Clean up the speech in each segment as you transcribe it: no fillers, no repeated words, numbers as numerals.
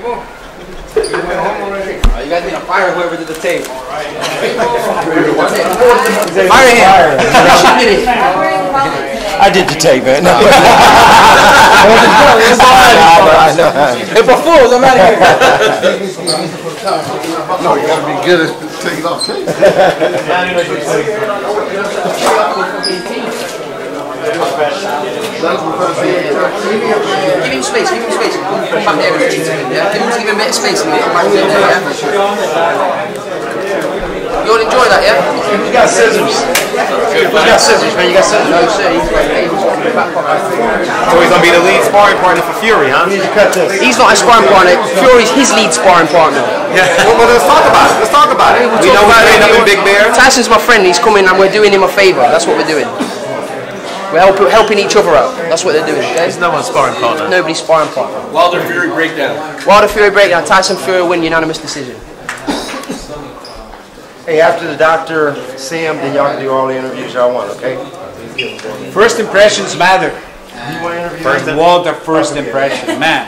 You guys need to fire whoever did the tape. Fire him. I did the tape, man. No. Hey, before, I'm out of here. No, you gotta be good at taking off tape. Give him space, give him space. Come back there, yeah? Give him a bit of space and get back in there, yeah? You'll enjoy that, yeah? You got scissors. You got scissors, man. You got scissors. No, sir, he's got the back pocket. So he's gonna be the lead sparring partner for Fury, huh? You need to cut this. He's not a sparring partner. Fury's his lead sparring partner. Yeah. Well, let's talk about it. Let's talk about it. We know he's ending up in Big Bear. Tyson's my friend. He's coming and we're doing him a favour. That's what we're doing. We're helping each other out. That's what they're doing. Okay? There's no one sparring partner. Nobody's sparring partner. Wilder Fury breakdown. Wilder Fury breakdown. Tyson Fury win unanimous decision. Hey, after the doctor see him, then y'all can do all the interviews y'all want, okay? First impressions matter. Walter, first impression, man.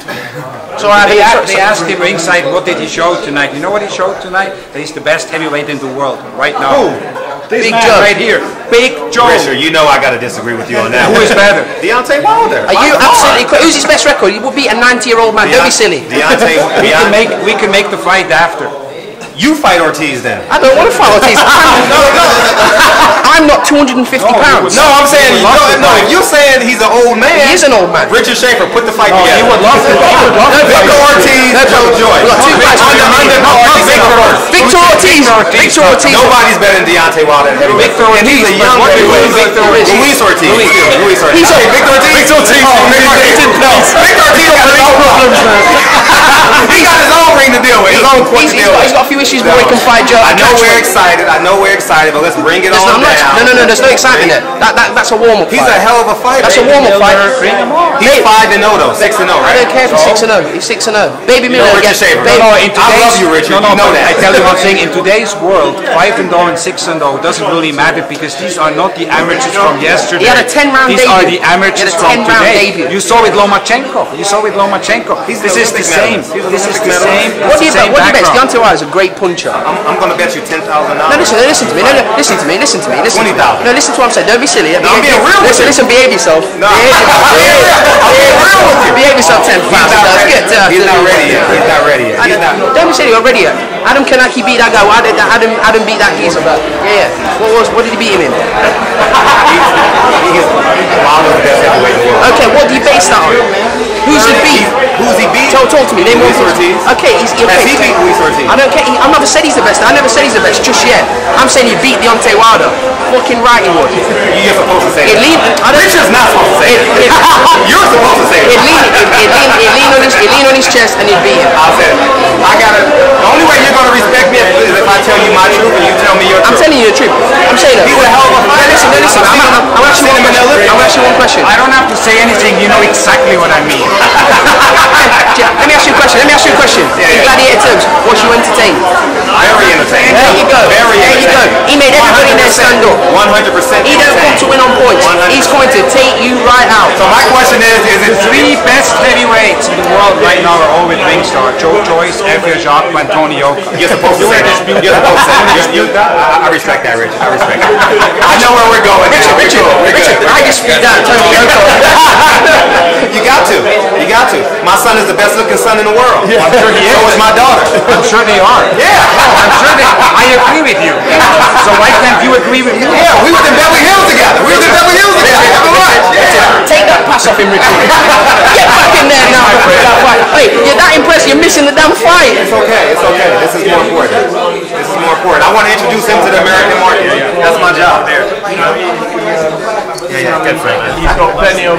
So They asked him ringside, what did he show tonight? You know what he showed tonight? That he's the best heavyweight in the world right now. This Big man Joe. right here. Big Joe. Richard, you know I gotta disagree with you on that. Who is better? Deontay Wilder. Are you absolutely? Who's his best record? He would beat a 90-year-old man. Don't be silly. Deontay. We can make the fight after. You fight Ortiz then. I don't want to fight Ortiz. I'm not 250 pounds. No, I'm saying no. If you're saying he's an old man, He is an old man. Richard Schaefer, put the fight together. He would love to. Victor Ortiz, Joe Joyce. We got two fights. Victor Ortiz. Victor Ortiz. Nobody's better than Deontay Wilder. Victor Ortiz. And he's a young heavyweight. Luis Ortiz. Luis Ortiz. Victor Ortiz. Victor Ortiz. Victor Ortiz got his own problems. He got his own ring to deal with. His own court to deal with. He's got a few issues before he can fight Joe. I know we're excited. But let's bring it on down. No, there's no excitement there. That's a warm-up fight. He's a hell of a fighter. That's a warm-up fight. He's 5-0 though, 6-0, right? I don't care if he's 6-0. He's 6-0. Baby Miller Richard gets. Schaefer. I love you, Richard. You know that. I tell you one thing, in today's world, 5-0 and 6-0 doesn't really matter because these are not the amateurs from yesterday. He had a 10-round debut. These are the amateurs from today. Debut. You saw with Lomachenko. This is the same. This is the same. What do you bet? Deontay Wilder is a great puncher. I'm going to bet you $10,000. No, listen to me. Listen to me. 20,000. No, listen to what I'm saying. Don't be silly. No, I'm being real with you. Listen, behave yourself. No, I'm being real with you. Behave yourself 10 fast. He's not ready yet. Don't be silly. You're ready yet. Adam Kanaki beat that guy. Adam beat that geezer. Yeah. What did he beat him in? Wilder's the best heavyweight in the world. Okay, what do you base that on? Who's he beat? Who's he beat? Talk to me. Name one. Luis Ortiz. Okay, Has he beat Luis Ortiz? I don't care. I never said he's the best. I never said he's the best just yet. I'm saying he beat Deontay Wilder. Fucking right he would. You're supposed to say that. Richard's not supposed to say that. You're supposed to say that. He'd lean on his chest and he'd beat him. I'll say it. The only way you're going to respect me is if I tell you my truth and you tell me your truth. I'm telling you the truth. I'm saying that. He's a hell of a fighter. Listen. I'm asking one question. I don't have to say anything. You know exactly what I mean. Let me ask you a question. In gladiator terms, was you entertained? Very entertained. There you go. He made everybody in there stand up. 100%. He don't come to win on points. He's going to take you right out. So my question is The three best heavyweights in the world right now are all with Ringstar. Joyce, Evia Jacques, and Tony Yoka. You're supposed to say that. I respect that, Richard. I respect it. I know where we're going. Richard, I just beat that Tony Yoka. You got to. My son is the best looking son in the world. I'm sure he is. So is my daughter. I'm sure they are. Yeah. I agree with you. So why can't you agree with me? Yeah, we was in Beverly Hills together. Take that pass off him, Richard. Get back in there now. Hey, you're that impressed. You're missing the damn fight. It's okay. This is more important. I want to introduce him to the American market. That's my job there. Yeah, good friend. He's got plenty of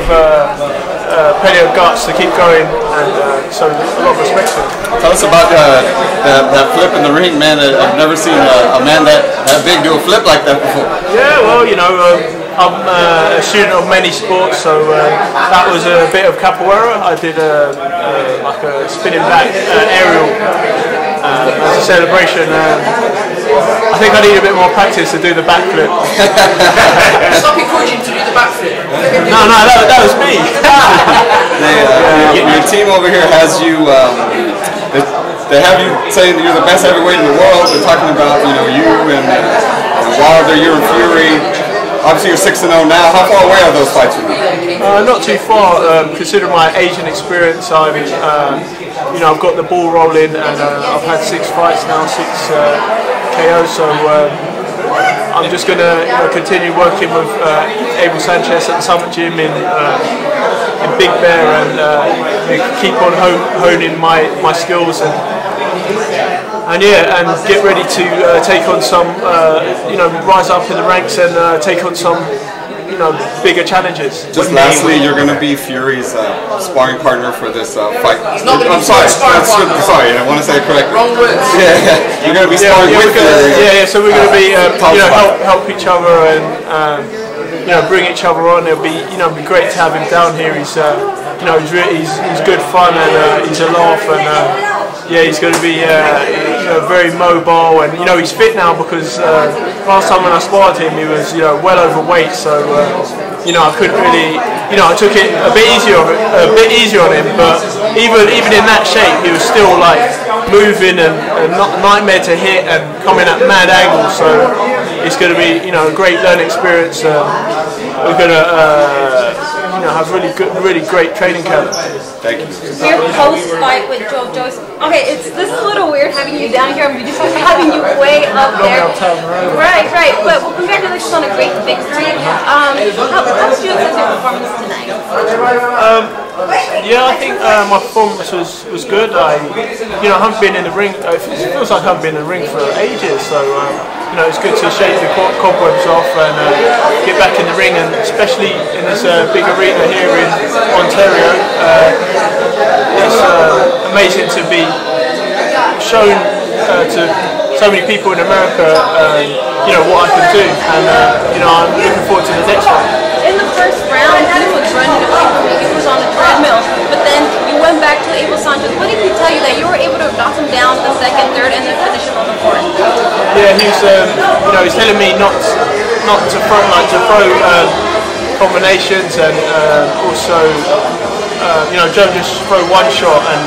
guts to keep going, and so a lot of respect to him. Tell us about that flip in the ring, man. I've never seen a man that big do a flip like that before. Yeah, well, I'm a student of many sports, so that was a bit of capoeira. I did like a spinning back aerial as a celebration. I think I need a bit more practice to do the backflip. Stop encouraging him to do the backflip. No, that was me. Your team over here has you they have you saying that you're the best heavyweight in the world. They're talking about, you know, you and Wilder, you and Fury. Obviously, you're 6-0 now. How far away are those fights from you? Not too far. Considering my Asian experience, I'm, you know, I've got the ball rolling, and I've had 6 fights now, 6 KOs. So I'm just going to continue working with Abel Sanchez at the Summit Gym in Big Bear, and keep on honing my skills and get ready to take on some, you know, rise up in the ranks and take on some, you know, bigger challenges. Just lastly, you're going to be Fury's sparring partner for this fight. I'm sorry, sorry, I want to say it correctly. Wrong words. Yeah, you're going to be sparring with Fury. So we're going to be, you know, help each other and, you know, bring each other on. It'll be, you know, be great to have him down here. He's, you know, he's good fun, and he's a laugh, and yeah, he's going to be, you know, very mobile, and you know, he's fit now because last time when I sparred him, he was, you know, well overweight. So you know, I couldn't really, you know, I took it a bit easier on him. But even in that shape, he was still like moving and not a nightmare to hit and coming at mad angles. So it's going to be, you know, a great learning experience. We're going to, you know, have really great training camp. Thank you. Your post-fight with Joyce. Okay, this is a little weird having you down here. I'm just having you way up there. Right. But congratulations on a great victory. How did you assess your performance tonight? Yeah, I think my performance was good. You know, I haven't been in the ring. It feels like I haven't been in the ring for ages. So you know, it's good to shake the cobwebs off and get back in the ring, and especially in this big arena here in Ontario. It's amazing to be shown to so many people in America, you know, what I can do, and you know, I'm looking forward to the next one. In the first round, he was running away from you. He was on the treadmill, but then you went back to Abel Sanchez. What did he tell you that you were able to knock him down the second, third, and then finish him on the fourth? Yeah, he's you know, he's telling me not to throw combinations, and also you know, don't just throw one shot, and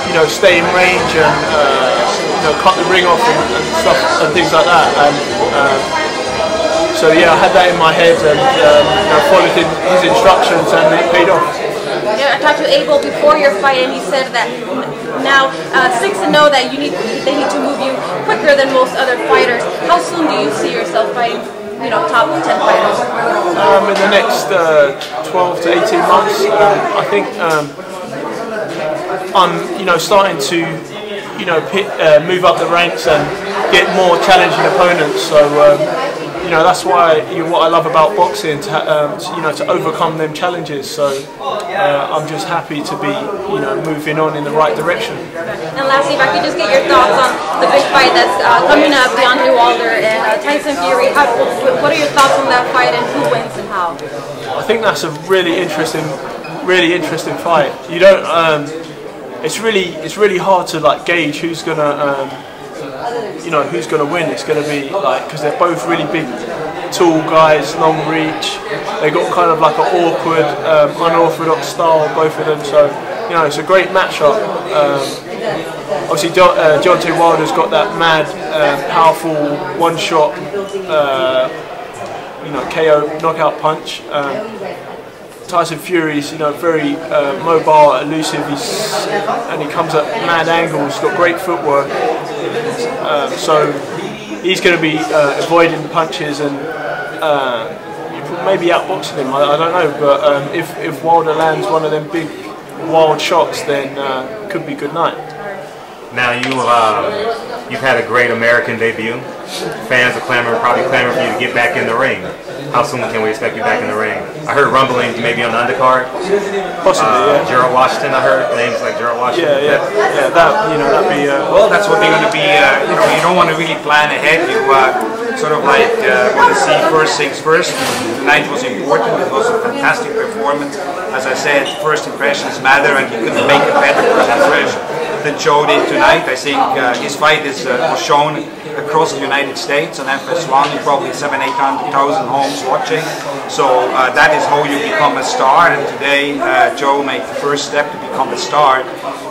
you know, stay in range, and you know, cut the ring off and stuff and things like that. And so yeah, I had that in my head, and you know, followed his instructions, and it paid off. Yeah, I talked to Abel before your fight, and he said that now 6-0 that they need to move you quicker than most other fighters. How soon do you see yourself fighting, you know, top 10 fighters? In the next 12 to 18 months, I think I'm, you know, starting to, you know, move up the ranks and get more challenging opponents. So you know, that's why what I love about boxing, you know, to overcome them challenges. So I'm just happy to be, you know, moving on in the right direction. And lastly, if I could just get your thoughts on the big fight that's coming up, Deontay Wilder and Tyson Fury. What are your thoughts on that fight, and who wins and how? I think that's a really interesting fight. You don't, it's really hard to like gauge who's gonna. You know, who's going to win. It's going to be like, because they're both really big, tall guys, long reach. They got kind of like an awkward, unorthodox style, both of them. So, you know, it's a great matchup. Obviously, Deontay Wilder's got that mad, powerful one-shot, you know, KO knockout punch. Tyson Fury's, you know, very mobile, elusive, and he comes at mad angles, got great footwork. So he's going to be avoiding the punches and maybe outboxing him. I don't know, but if Wilder lands one of them big wild shots, then it could be a good night. Now you've had a great American debut. Fans are probably clamoring for you to get back in the ring. How soon can we expect you back in the ring? I heard rumblings maybe on the undercard. Possibly, yeah. Gerald Washington, I heard names like Gerald Washington. Yeah. That, you know, that'd be. Well, that's what they're going to be. You know, you don't want to really plan ahead. You sort of like want to see first things first. Tonight was important. It was a fantastic performance. As I said, first impressions matter, and you couldn't make a better first impression than Joe did tonight. I think his fight was shown across the United States on FS1, probably 700,000-800,000 homes watching. So that is how you become a star, and today Joe made the first step to become a star.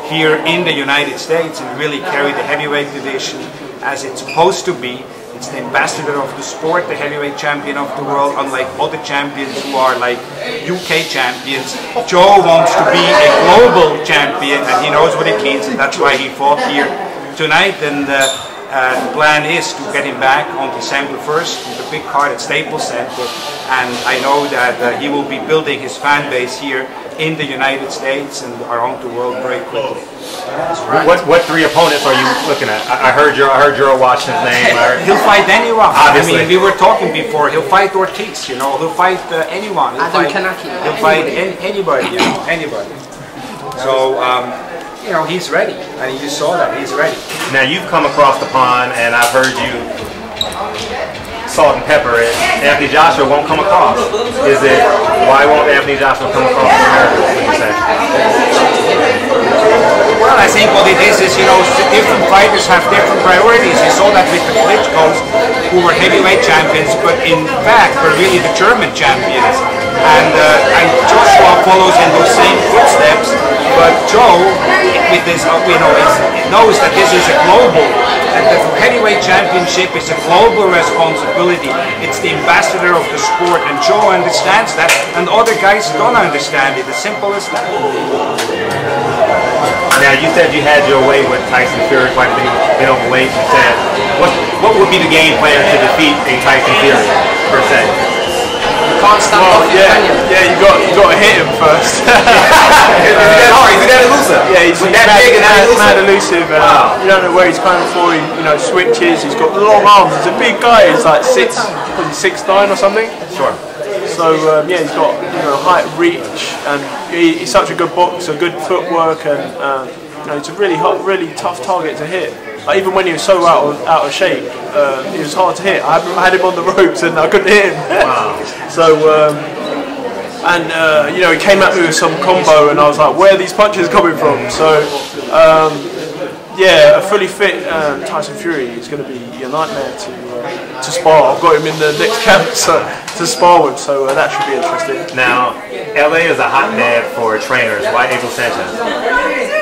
here in the United States and really carry the heavyweight division as it's supposed to be. It's the ambassador of the sport, the heavyweight champion of the world, unlike other champions who are like UK champions. Joe wants to be a global champion, and he knows what it means, and that's why he fought here tonight. And the plan is to get him back on December 1st with a big card at Staples Center, and I know that he will be building his fan base here in the United States and around the world very quickly. What three opponents are you looking at? I heard you're watching his name. He'll fight anyone. Obviously. I mean, we were talking before. He'll fight Ortiz. You know, he'll fight anyone. He'll fight anybody. You know, anybody. So you know, he's ready, and you saw that he's ready. Now you've come across the pond, and I've heard you salt and pepper it. Anthony Joshua won't come across. Is it why won't Anthony Joshua come across in America? What do you say? Well, I think what it is, you know, different fighters have different priorities. You saw that with the Klitschko's, who were heavyweight champions, but in fact were really the German champions. And Joshua follows in those same footsteps. But Joe, with this, you know, knows that this is a global, that the heavyweight championship is a global responsibility. It's the ambassador of the sport, and Joe understands that, and other guys don't understand it. As simple as that. Now you said you had your way with Tyson Fury, quite a bit overweight. You said, what would be the game plan to defeat a Tyson Fury per se? Can't stand off him, can you? Yeah, you got to hit him first. Is he that hard? Is he that elusive? Yeah, he's that big and that mad elusive. Wow. You don't know where he's coming for. He, you know, switches. He's got long arms. He's a big guy. He's like 6'9" or something. Sure. So yeah, he's got, you know, height, reach, and he's such a good boxer, good footwork, and you know, it's a really tough target to hit. Like, even when he was so out of shape, it was hard to hit. I had him on the ropes and I couldn't hit him. Wow. So, you know, he came at me with some combo and I was like, where are these punches coming from? So, yeah, a fully fit Tyson Fury is going to be a nightmare to spar. I've got him in the next camp to spar with, so that should be interesting. Now, LA is a hotbed for trainers. Why Abel Sanchez?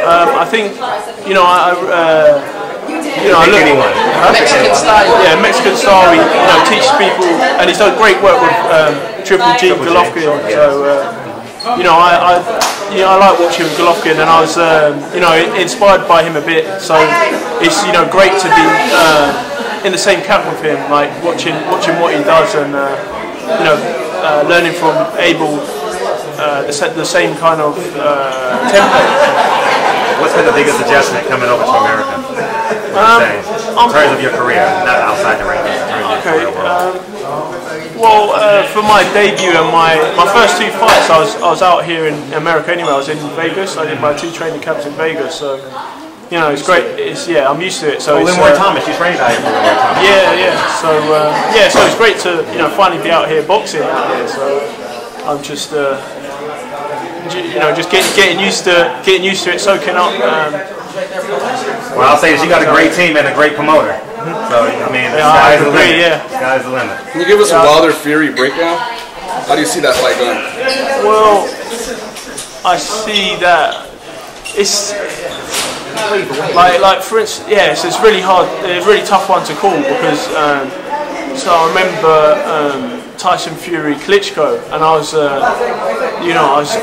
I think, you know, I look anyone. Mexican style. Yeah, Mexican style. He, you know, teaches people, and he's done great work with Triple G Golovkin. So, you know, I like watching Golovkin, and I was, you know, inspired by him a bit. So it's, you know, great to be in the same camp with him, like watching what he does, and you know, learning from Abel the same kind of template. What's been the biggest adjustment coming over to America? In terms of your career, not outside the ring. Okay. Well, for my debut and my first two fights, I was out here in America anyway. I was in Vegas. I did my 2 training camps in Vegas. So, you know, it's great. Yeah, I'm used to it. So Linmore Thomas, you trained out here for Linmore Thomas. Yeah. So so it's great to, you know, finally be out here boxing out here. So I'm just you know, just getting used to it, soaking up. Well, I'll say this: you got a great team and a great promoter. So I mean, the sky's the limit. Yeah. Sky's the limit. Can you give us a Wilder Fury breakdown? How do you see that fight going? Well, I see that it's like for instance, so it's really hard, a really tough one to call because so I remember Tyson Fury Klitschko, and I was you know, I was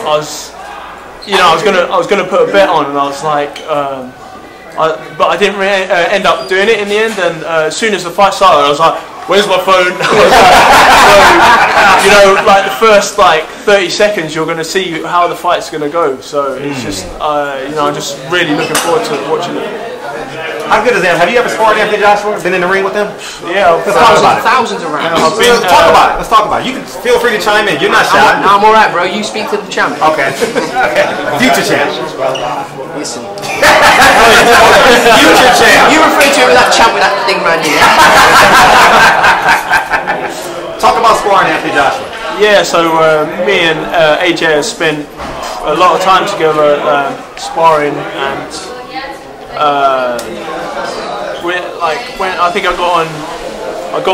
gonna put a bet on, and I was like, but I didn't really end up doing it in the end. And as soon as the fight started, I was like, "Where's my phone?" So, you know, like the first 30 seconds, you're gonna see how the fight's gonna go. So it's just, you know, I'm just really looking forward to watching it. How good is that? Have you ever sparred Anthony Joshua? Been in the ring with him? Yeah, thousands of rounds. Let's talk about it. Let's talk about it. You can feel free to chime in. You're not shy. I'm alright, bro. You speak to the champ. Okay. Future champ. Listen. Future champ. You refer to him with that champ with that thing, man. Talk about sparring Anthony Joshua. Yeah, so me and AJ have spent a lot of time together sparring, and when I think I got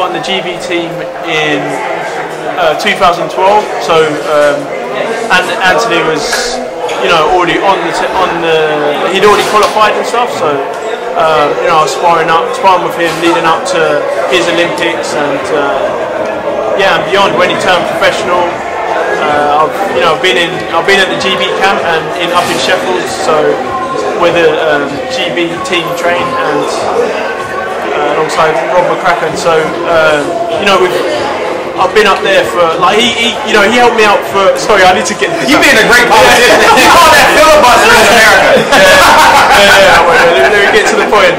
on the GB team in 2012. So and Anthony was you know, already he'd already qualified and stuff. So you know, I was sparring with him leading up to his Olympics and yeah, and beyond when he turned professional. I've been at the GB camp and up in Sheffield, so where the GB team train and alongside Rob McCracken. So you know, I've been up there for like he helped me out for. Sorry, I need to get this. You being a great politician. You call that filibuster in America. Let me get to the point.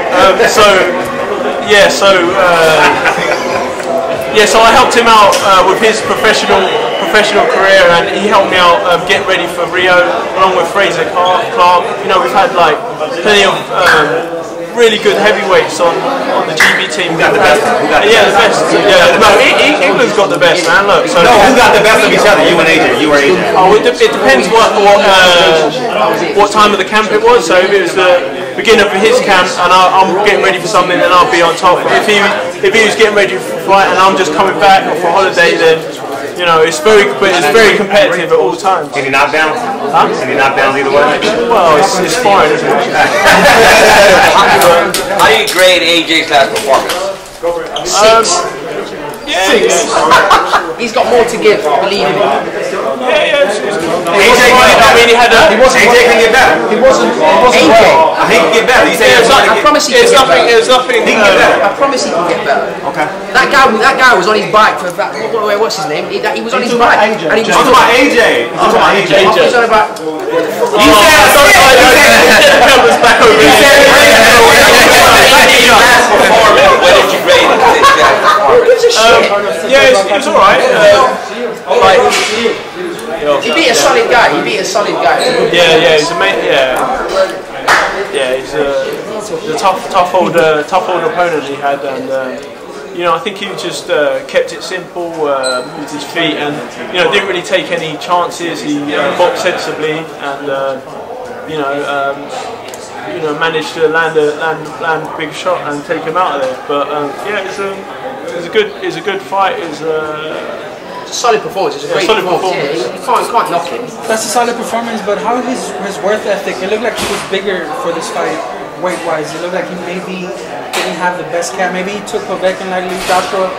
So I helped him out with his professional career, and he helped me out getting ready for Rio along with Fraser Clark. You know, we've had like plenty of really good heavyweights on the GB team. Who got the best? Yeah, the best. Yeah, no, England's got the best, man. Look, so no, who got the best of each other? You and AJ. You or AJ? Oh, it depends what time of the camp it was. So if it was the beginning of his camp and I'm getting ready for something, then I'll be on top. If he was getting ready for a fight and I'm just coming back for holiday, then you know it's very competitive at all times. Any knockdowns? Huh? Any knockdowns either way? Well, it's fine, isn't it? How do you grade AJ's last performance? 6. He's got more to give, believe me. Yeah, it's good. AJ can get better. He wasn't AJ. He can get better. You say I promise he can get better. There's nothing. He can get better. I promise he can get better. Okay. That guy was on his bike for about, what's his name? He was on his bike. And he was I'm talking about AJ. I'm talking about AJ. He was on about. You said back over. You said Last performance, where did you grade it? Who gives a shit? Yeah, it was alright. He beat a solid guy. He's a mate. He's a tough old opponent he had, and you know, I think he just kept it simple with his feet, and you know, didn't really take any chances. He boxed sensibly, and managed to land a big shot and take him out of there. But it's a good fight. It's a solid performance. It's a great performance. Yeah, you can't knock him. That's a solid performance, but how his worth ethic? It looked like he was bigger for this fight, weight-wise. It looked like he maybe didn't have the best cap. Maybe he took Povetkin lightly. Joshua,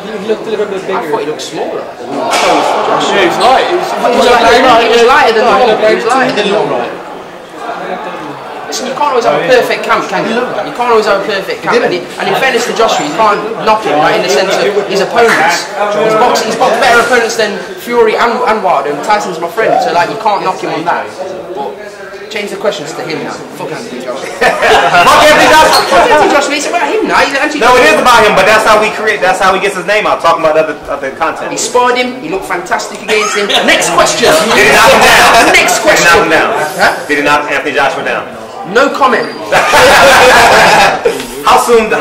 he looked a little bit bigger. I thought he looked smaller. Yeah, he's light. He was lighter than normal. Listen, you can't always have a perfect camp, can you? You can't always have a perfect camp. And in fairness to Joshua, you can't knock him, right, in the sense of his opponents. He's boxed better opponents than Fury and Wilder, and Tyson's my friend, so like you can't knock him on that. But change the questions to him now. Fuck Anthony Joshua. Fuck Anthony Joshua. It's about him now. No, it is about him, but that's how we create. That's how he gets his name out. Talking about other content. He sparred him. He looked fantastic against him. Next question. Did he knock him down? Next question. Did he knock him down? Huh? Did he knock Anthony Joshua down? No comment. How soon